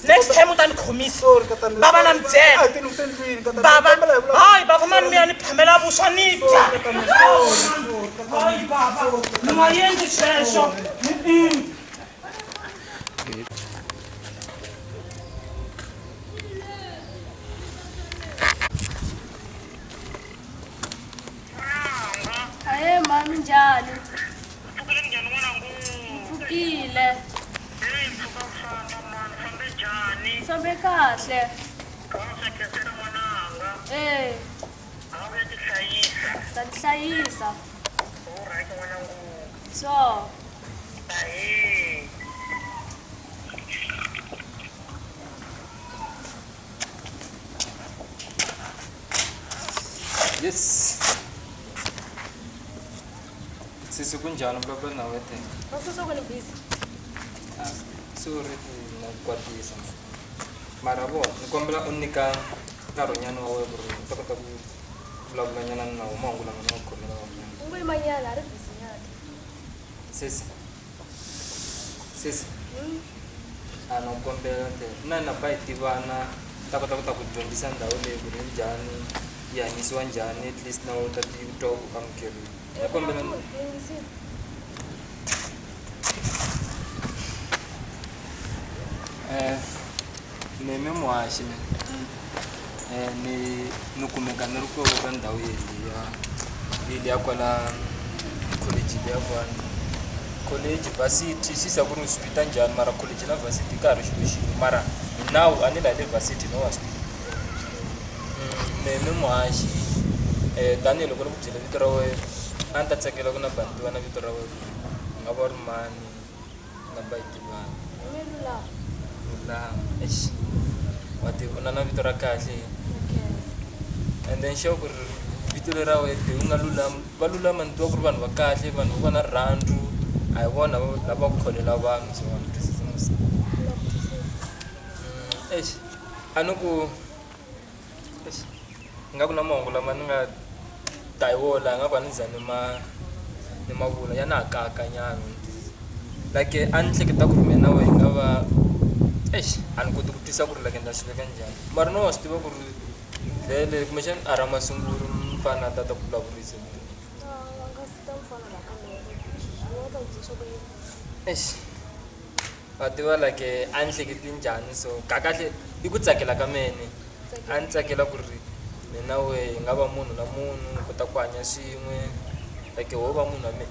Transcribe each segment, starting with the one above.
Next time utan khomis baba namtshela baba hayi bafumana miyani Pamela busanita hayi baba ningayenzi shesho aye mami njani ufukile Sampai kahle. Tanihlayisa. So. Yes. Sisi kunjani baba nawe the? Ususukuni busy. Sorry nakwatisa. Mara bo nikombela unika karonyana wawe bro takata ku vula nyana na umangu na mwana wako na wanyana. Ungwe manyala ari busy nyati. Sisi. Ano kombela te. Na baiti vana takata ku dyondzisa ndhawu leyi ku ri njhani yi hanyisiwa njhani at least na u ta twa ku amukeriwa. Nakombela mimi mwashi ni kumeka ni ri ko ka ndhawu ya kwala college ya vana college varsity sisa ku ri swi vita njhani mara college na varsity ka ha ri xilo xin'we mara now a ni la le varsity no wa swi mimi mwashi tanihiloko ni ku byela vito ra wena a ni ta tsakela ku na vanhu tiva na vito ra wena u nga va ri mani na ba yi tivana na vito ra kahle and then sure ku ri vito lera wena u nga valulama ni tiva ku ri vanhu va kahle vanhu va na rirhandzu a hi vona lava ku kholela vanhu so vanhu twisisa a ni ku nga ku na mahungu lama ni nga ta hi wola nga va ni za ni mavula ya na hakakanyana like a ni hleketa ku ri mina na wena nga va a ni koti ku tisa ku ri like nda swi veka njhani mara no wa swi tiva ku ri vhele kumbexani a ra masunguri mfana a tata ku vulavurisa wa tiva like a ni hleketi njhani so kakahle i ku tsakela ka mene a ni tsakela ku ri mina we hi nga va munhu na munhu kota ku hanya swin'we like ho va munhu wa mina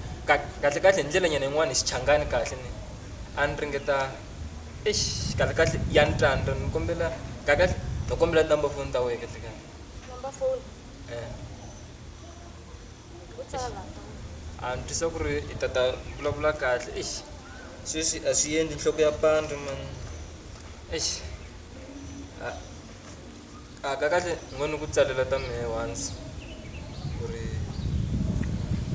kahle hi ndlela nyana yin'wana hi xichangani kahle ni a ni ringeta kahle ya ni tandza ni kombela kahle ni kombela number phone ta wena kahle number phone a ni twisa ku ri i tata vulavula kahle sweswi a swi endli nhloko ya pandza man kahle n'wini ku tsalela ta mehe once ku ri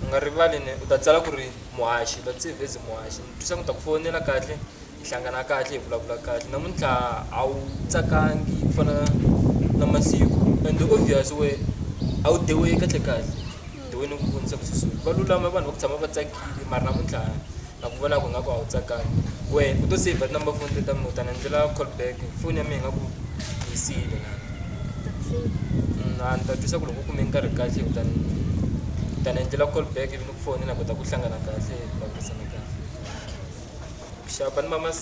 u nga rivali ni u ta tsala ku ri muhaxi u ta tsivhezi muhaxi ni twisa ku ta ku fonela kahle hi hlangana kahle hi vulavula kahle namuntlha a wu tsakangi ku fana na masiku ende obvious we a wu dewe kahle dewe ni ku vonisa ku swiswi va lulama vanhu va ku tshama va tsakile mara namuntlha na ku vona ku nga ku a wu tsakangi we u to save number phone ta mina u ta ni endlela call back foni ya mina nga ku yi siyile na ni ta twisa ku loko u kume nkarhi kahle u ta ni endlela call back ivi ni ku foni na kota ku hlangana kahle hi vulavurisana kahle xapa ni mamas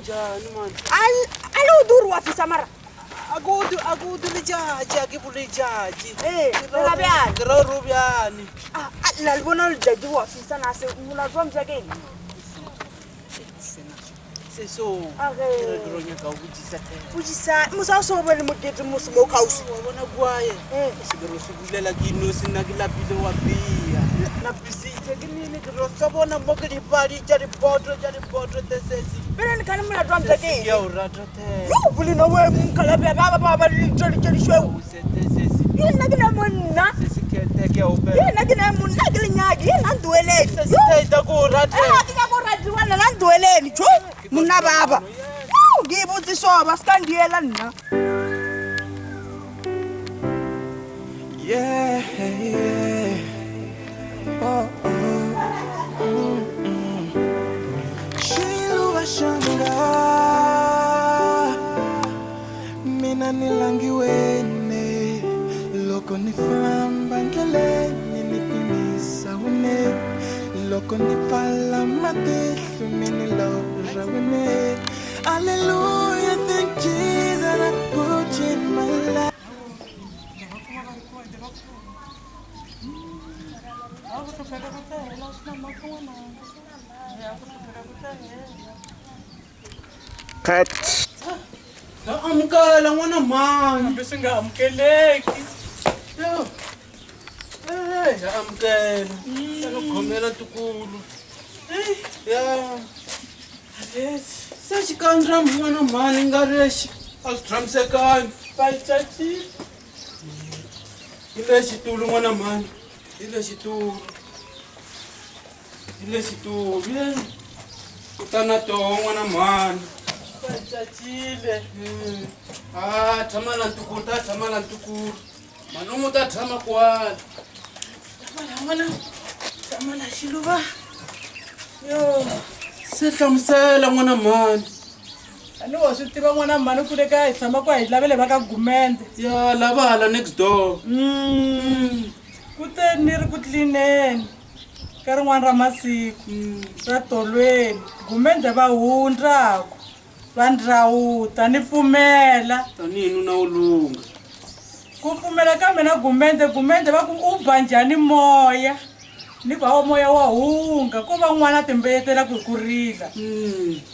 Njani man? Alo duru wafisa mara. akuti lijaji akibulijaji Ngabiyani? Rubyani. Nalibona lijaji wafisa nase unazwa mjakeni. Seso. Okay. Kironya ka ubujisa te. Ujisa musasoba ni mugeti musmoke house. Wabona kwaye. Sigero subulela kino sinakilapile wabia. Na bisite kinini kiro sabona mokeli pali jari botro tesesi. Bena ni kana mna drum mjakeni. Ya uratra te. Buli no we mkalabe baba jari shwe. Tesesi. Yena kina munna. Sesikete ke ope. Yena kina munna kilinyagi yena ndwele. Sesite ko uratra. Kina ko radwana na ndweleni cho. Munna baba. Ngibuthi soba sikandiyela nina. Yeah. Oh. Shilu shanga. Mina nilangiwene. Loko nifamba ndleleni nipimisa wene. Loko nipala matihlu mini loja wene. Hallelujah, thank Jesus, I put you in my life. Cut. Amukela n'wana mani. Bese nga amukeleki. Yo. Amukela. Khomela tukulu. Ya. Yes. Sexikandra n'wana mani nga rexi. A swi tshamisekanga. Bachachi. Hi le xitulu n'wana mani. Hi le xitulu. Kutana toho n'wana mani. Bachachile. Tshama la ntukulu. Malumu ta tshama kwala. Tama la xiluva. Yo. Se hlamusela n'wana mani. Ani wa swi tiva n'wana mani ku le ka hi tshama kwa hi lavele va ka Gumende. Ya lava hala next door. Kute ni ri ku tlineni ka rin'wana ra masiku ra tolweni Gumende va hundraku va ndrawuta ni pfumela Tanihi nuna ulunga. ku pfumela ka mina Gumende va ku u ba njhani moya ni ku hawa moya wa hunga ko va n'wana timbeyetela ku hi ku rila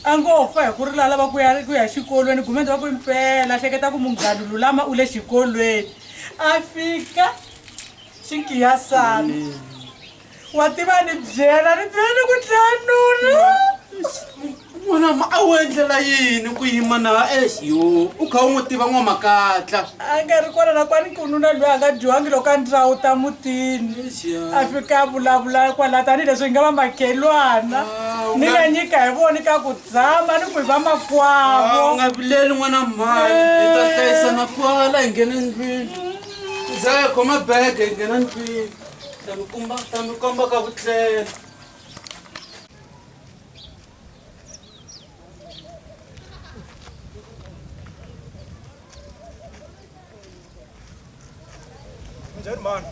a ngo fa hi ku rila lava ku ya xikolweni Gumende va ku impela hleketa ku munghana lulama u le xikolweni a fika xinkiyasana wa tiva ni byela ku dlanuna N'wana ma a wu endlela yini ku yima na yo u kha u n'wi tiva n'wamakatla. a nga ri kona nakwani ku nuna loyi a nga dyiwangi loko a ndhawu ta mutini a fika a vulavula kwalaha tanihileswi hi nga va makhelwana ni nga nyika hi voni ka ku tshama ni ku hi va makwavo U nga vileli n'wana mani. Hi ta hlayisana kwala hi nghena ndlwini. Za hi khoma bege hi nghena ndlwini. Ta mi komba ka vutlela. Njani mani?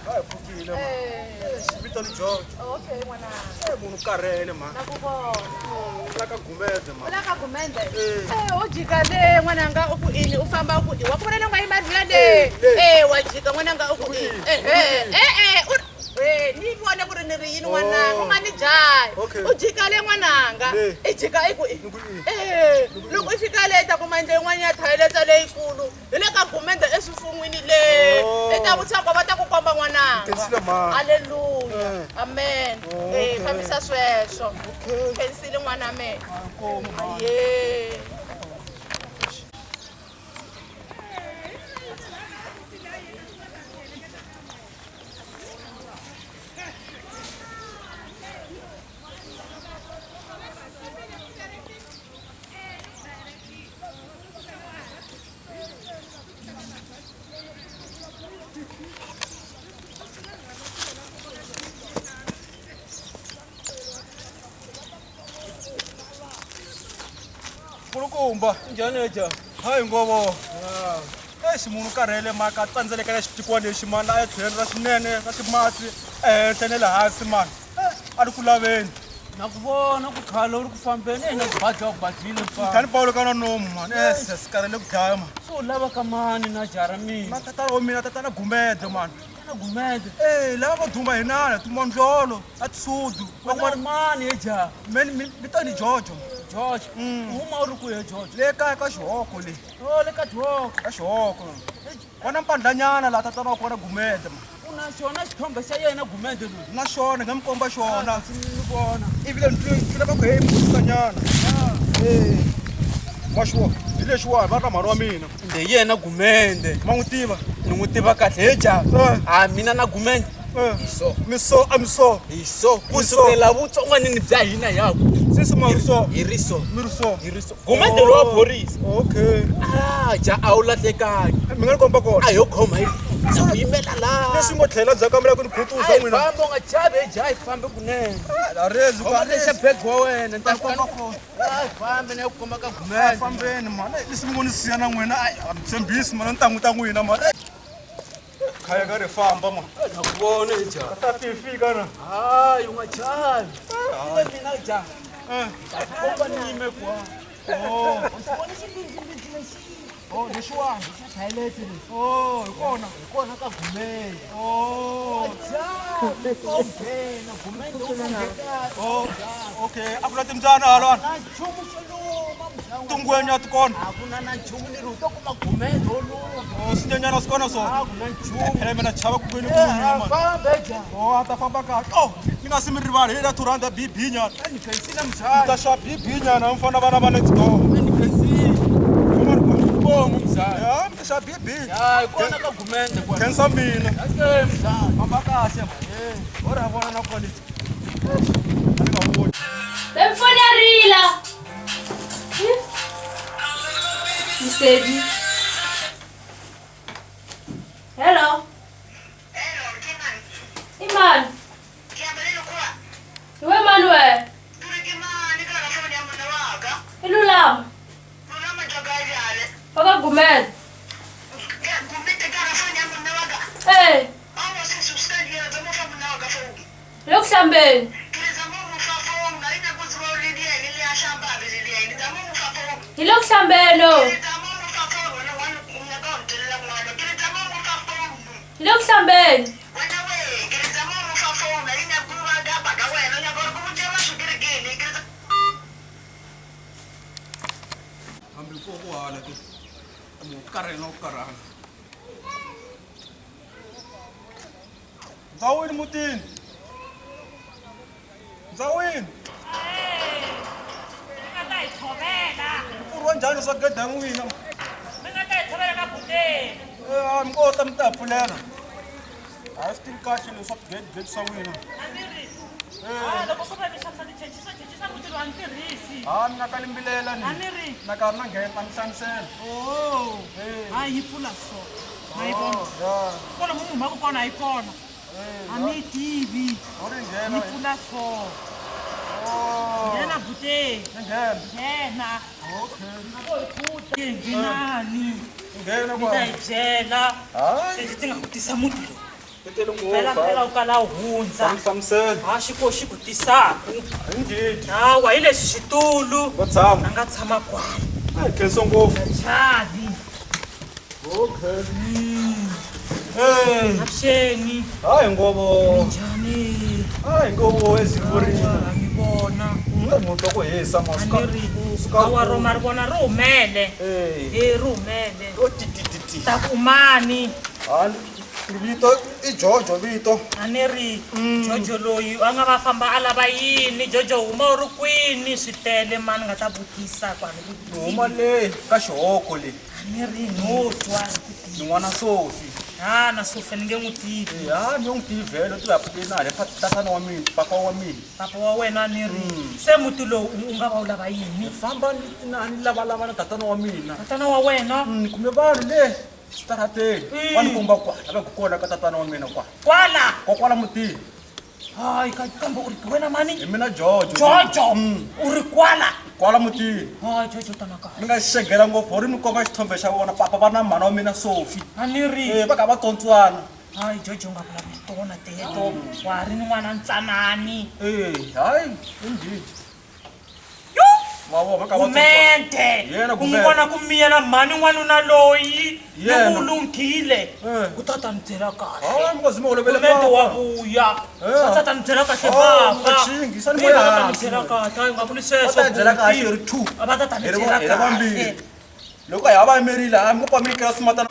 Hayi phukile mani. Xivito ni George. Okay, mwana. Munhu karhele mani. Nakubona. La ka Gumende mani. Ula ka Gumende. Ujika le n'wananga u ku ini u famba ku wa ku vona le n'wayi madlula le. Wa jika n'wananga u ku ini. Ni vone ku ri ni ri yini n'wananga u nga ni jahi. U jika le n'wananga. I jika i ku loko i fika le ta kuma ndle yin'wana ya thayiletsa leyikulu hi le ka Gumende eswifun'wini le i ta vutshako va ta ku komba n'wananga. Haleluya. Amen. Fambisa sweswo. Khensile n'wana me. Ye. Kulukumba. Njhani eja? Hayi ngovo. Munhu karhele maka a tsandzeka ya xitikwana lexi mani a ya tlhelo ra swinene ra timatsi ehenhla ne le hansi mani. A ri ku laveni. nakubona ku khala uri ku fambeni na kubadla ubadlile mfana Kani Paulo kana nomu man. Sikarele ku dlaya man. so lava ka mani na Jaramini Na tatana wa mina tatana Gumede man. na Gumede Lava va duma hinana, Tumandlolo, at Sudu. wena mani eja Men mitani George. George uma uri ku ye George Le kaya ka xihoko le. o le ka dwoko Ka xihoko. Wana mpandlanyana la tatana wa kona Gumede man. una xona xithombe xa yena Gumede loyi Na xona ngamkomba xona. ni vona Ivile ndzi lava ku hemusanyana. Mashuwa, ile shuwa va ka mhani wa mina. nde yena Gumede Ma n'wi tiva? ni n'wi tiva kahle eja mina na Gumede Miso, amiso. hiso kusukela vutsongwanini bya hina yaku Sisi mariso. hi riso Miriso. hi riso Gumede lo wa phorisa Okay. ja a wu lahlekangi Mi nga ni komba kona. a yo khoma hi sa ku yimela laha Leswi ngo tlhela ndzhaku ka mina ku ni khutuza a hi n'wina. fambi u nga chavi eja a hi fambi kunene Arezi khoma lexa bag wa wena Ta komba kona. a hi fambi na yo ku komba ka A Gumede fambeni man. Leswi mi ngo ni siya na n'wina. A mi tshembisi man ni tangu ta n'wina man. Khaya ka ri famba man. na ku vona eja Sa ti fika na. hayi u nga chavi ile mina ja Eh. komba ni yime kwa Oh. vona xibindzibindzi lexi Oh, leswiwani. xa thayilesi lexi Oh, hi kona. hi kona ka Gumede Oh. javi to nghena Gumede u nga nghena Oh. Okay, a ku na timbyana halwana. na nchumu xo luma muzangu Tungwenya ti kona. a ku na nchumu ni ri u to kuma Gumede wo luma Oh, sinyenyana swi kona swona. a ku na nchumu Phela mina chava ku kwini ku n'wina man. fambe ja Oh, a ta famba kahle. Oh, mi nga si mi rivali hi la 200 BB nyana. ni pensina Mi mzali ta xava BB nyana mfana vana va next door. ni pensina Come on, come on. bomu mzali Ya, mi ta xava BB. hayi kona ka Gumede kwa Khensa mina. ake mzali Famba kahle man. Ora vona na quality. A ni nga voni. Bemfoni ya rila. Msedi. Hello. Iman. Iwe Manuel. Ilulam. Paka Gumede. Hey. Lokuhlambeni. Ilokuhlambeno. Ilokuhlambeni. Hambi ko ku hala ke. Mo karela o karala. Ndzawini mutini. Ndzawini. Mpfurwa njhani swa gede ya n'wina? Mi kota mi ta pfulela. A swi tivi kahle leswaku gede swa n'wina. Mi nga kalimbilela ni. Na karhi na nghena mi hlamusela. hayi yi pfula so ma yi vona Ya. kona mu humaka kona yi kona a mi yi tivi U ri yi nghena. pfula so Oh. nghena buteni Ni nghena. nghena Okay. ngenani Nghena mi ta yi kwa. byela Hayi. leti ti nga ku tisa muti lowu Tele phela phela ngopfu. u kala u hundza Hlamusela. ha xiko xi ku tisaku Indeed. hawa hi leswi xitulu Va tshama. a nga tshama kwala Khensa ngopfu. chavi Okay. avuxeni Hayi ngovo. njhani Hayi ngovo ezivurini. mi vona Mutwa ku hisa a masuka. ni ri awa roma ri vona ri humele ri humele O titititi. ta kumani Vito i Jojo vito. a ni ri jojo loyi a nga va famba a lava yini jojo huma u ri kwini swi tele mani nga ta vutisa kwani Huma le ka xihoko le. a ni ri no twa Ni n'wana Sofi. na sofe ni nge n'wi tivi Ya, ni n'wi tivela tu ya putina le tatana wa mina, papa wa mina. papa wa wena a ni ri se muti lowu u nga va u lava yini Famba ni lava na tatana wa mina. tatana wa wena Kumbe vanhu le xitarateni. Va ni komba kwala, va ku kona ka tatana wa mina kwala. kwala Kokwala mutini. hayi kambe u ri wena mani Hi mina Jojo. jojo u ri kwala Kwala mutini. hayi jojo tanaka Ni nga xegela ngopfu ri ni komba xithombe xa vona papa va na mhana wa mina Sofi. a ni ri Va ka va tontswana. hayi jojo u nga vulavuli tona teto wa ha ri ni n'wana ntsanani hayi indeed gumente ku n'wi vona ku miyela mhani n'wanuna loyi loko u lunghile u ta ta ni byela kahlegumente wa vuya a ta ta ni byela kahle baba ni byela kahle a nga vuli sweswo a va ta ta ni byela kahle loko hi hava yimerile a mi kopa mi nyikela swimatana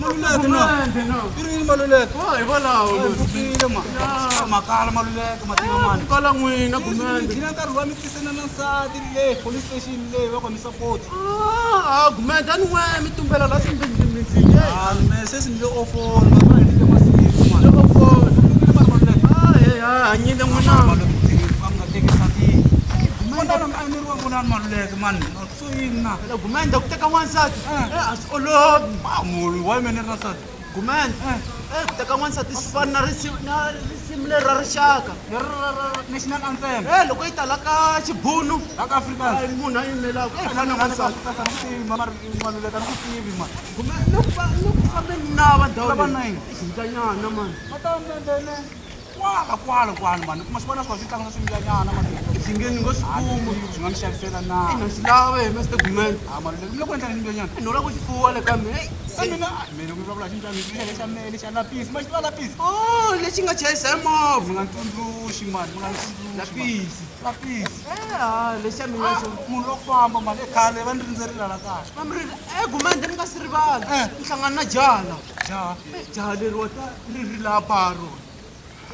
Maluleke no. Iri maluleke. Hi valawo. Vukile ma. Makala maluleke mativa mani. Kala n'wina Gumende. Kina nkarhi wa mi tisena na nsati le police station le va khomisa support. Gumende ani n'we mi tumbela la swimbindzimbindzile. Me se si ndle ofona va va ndle masiku mani. Ndle ofona. Maluleke. Hanyile n'wina. Maluleke va nga teki nsati. Mona na amiriwa mona maluleke mani. So yina. Gumende ku teka wansati. Olobi. Mulu wa mene na nsati. Gumende. Ku teka wansati swi fana na risimu leri ra rixaka. National anthem. Loko yi tala ka xibunu. Laka Afrikaans. Munhu a yimelaka. Fana na wansati. Maluleke na ku tivi mani. Gumende loko fambeni na va ndhawu Lava leyi. 9. Xinhlanyana mani. Matamendele. Kwala mani. Kuma swona swa switanga swi nyana mani. Xingeni ngo swikumu. Swi nga mi xavisela na. Ina swi lava hi Mr Gumende. Maluleke mi loko endla ni nyana. Ni lava ku xifuwa le ka mina. Mina mi vulavula xinjhani xa mele xa lapisi ma xi tiva lapisi Lexi nga chayisa hi movha. mi nga ntsundzuxi mani mi nga Lapisi. lapisi Lexi xa mina xo. munhu lo famba mali khale va ni rindzerile la kaya Mamrila, Gumende mi nga swi rivala. Ni hlangana na jaha. jaha Jaha leriwa ta ri ri laha baro.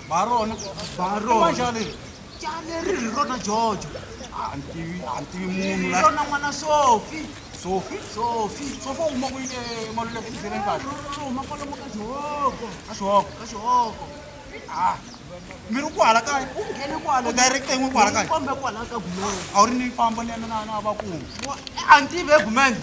barona Baro. jaha leri Jaha leri ri rona Jojo. a ni tivi munhu Ri la rona n'wana Sophie. sofi Sophie. sofi u huma kwini maluleke tindleleni kahle Huma kwalomu ka Joko. a xihoko Ka Xihoko. mi ri kwala kaya u nghene kwala direct n'we kwala kaya Kombe kwala ka Gumende. a wu ri ni famba ni yana na vakumu A ni tivi Gumende.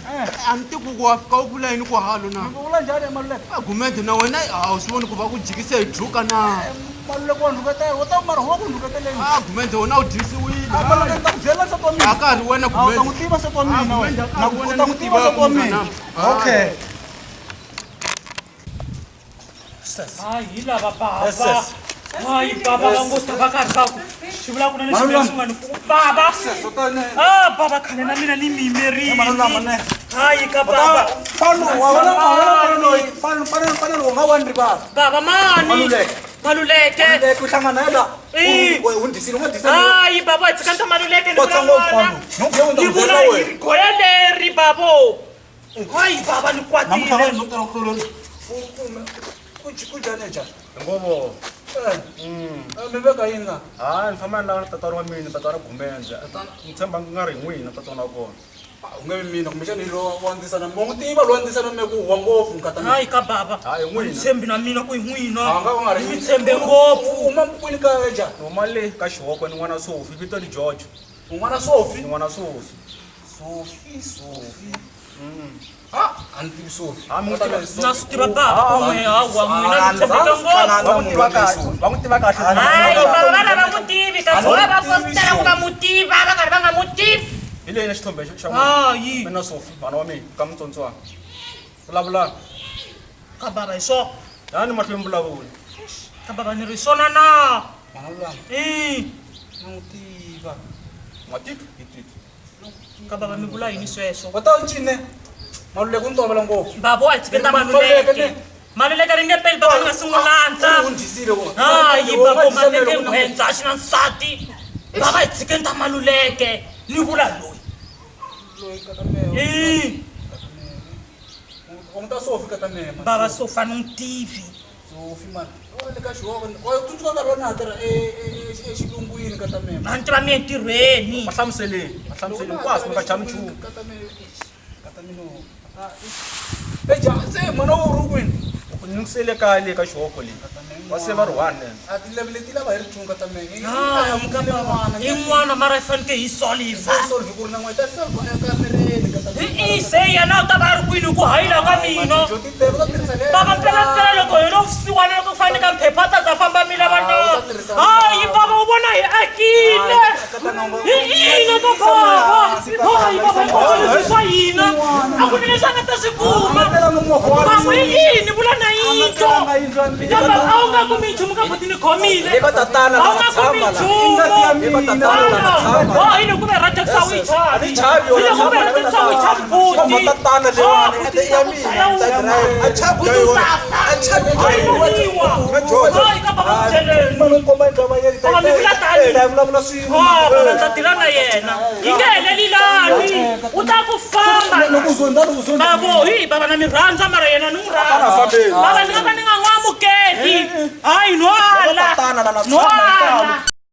A ni tivi ku wa fika u vula yini ku halo na. mi vula njhani maluleke Gumende na wena a wu swi voni ku va ku jikise hi druka na. maluleke wa ndluketela wo ta mara wa ku ndluketeleni Gumende wena u dyisiwile. maluleke ni ta ku byela nsati wa mina A ka ri wena a u ta n'wi Gumende. tiva nsati wa mina Gumende, na u ta n'wi tiva nsati wa mina okay hayi hi lava baba Yes, yes. hayi baba va ngo ta va karhi va ku swi vula ku na leswi Malulama. swin'wana baba baba khale na mina ni mi yimerile hayi ka baba baba mani maluleke hayi baba hi tshika nta maluleke ni vula n'wana ni vula hi goya leri babo hayi baba ni kwatile ngovo mi veka yini la hayi ni famba ni lava tatana wa mina tatana Gumende ni tshemba ku nga ri hi n'wina tatana wa kona u nge vi mina kumbexani lo wandzisana mo n'wi tiva lo wandzisana me ku huwa ngopfu nkata hayi ka baba Hayi, n'wina. ni tshembi na mina ku hi n'wina A nga ku nga ri mi tshembe ngopfu uma kwini ka ja huma le ka xihoko ni n'wana Sofi vito ni George Un'wana Sophie. ni n'wana Sofi Sophie. a ni tivi Sofi mi n'wi tiva na swi tiva baba ku n'we hawa n'wina mi tshembeka ngopfu va n'wi tiva kahle hayi baba va lava mutivi kasi va va fositela ku va mutiva va karhi va nga mutivi hi leyi na xithombe xa hayi mina Sofi vana wa mina ka mutsontswana vulavulani ka baba hi swo yani mahlweni vulavula ka baba ni ri swona na vulavulani na n'wi tiva n'wa titwi hi titwi ka baba mi vula yini sweswo va ta ncine maluleke u ni tolovela ngopfu baba wa hi tshiketa maluleke maluleke ri nge peli baba ni nga si n'wi landza hayi baba maluleke n'wenza a xi na nsati baba hi tshiketa maluleke ni vula loyi ta Sofi ka ta mema baba so fana n'wi tivi Sofi man le ka xihoko wa tsundzuka nkarhi wa na tirha exilungwini ka ta mema a ni tiva mi entirhweni va hlamuseleni hinkwaswo mi nga chami nchumu eja se mwana wo ri kwini u nyingisele kaya le ka xihoko leyi wa se va ri one a tilevele ti lava hi ri chunga ta yin'wana mara yi faneke hi soliva solve ku ri na n'weta ka mireni ka ta se yena u ta va a ri kwini ku hayila ka mina baba mpelampela loko hi lo siwana loko ku faneke mphepha ta za famba mi lava na hayi baba u vona hi akile ina baba ina akunelisanga ta sikuma mamwe yini vula na yito kamba a wu nga kumi nchumu ka kuti ni khomile a wu nga kumi nchumu ine kuve ratekisa wu yi chavi ine kuve ratekisa wu yi chavi buti na yena yi nge helelilani u ta ku famba bavo hi bava na mi rhandza mara yena ni n'wi rhandza bava ni nga ka ni nga n'wi amukeli hayi nwala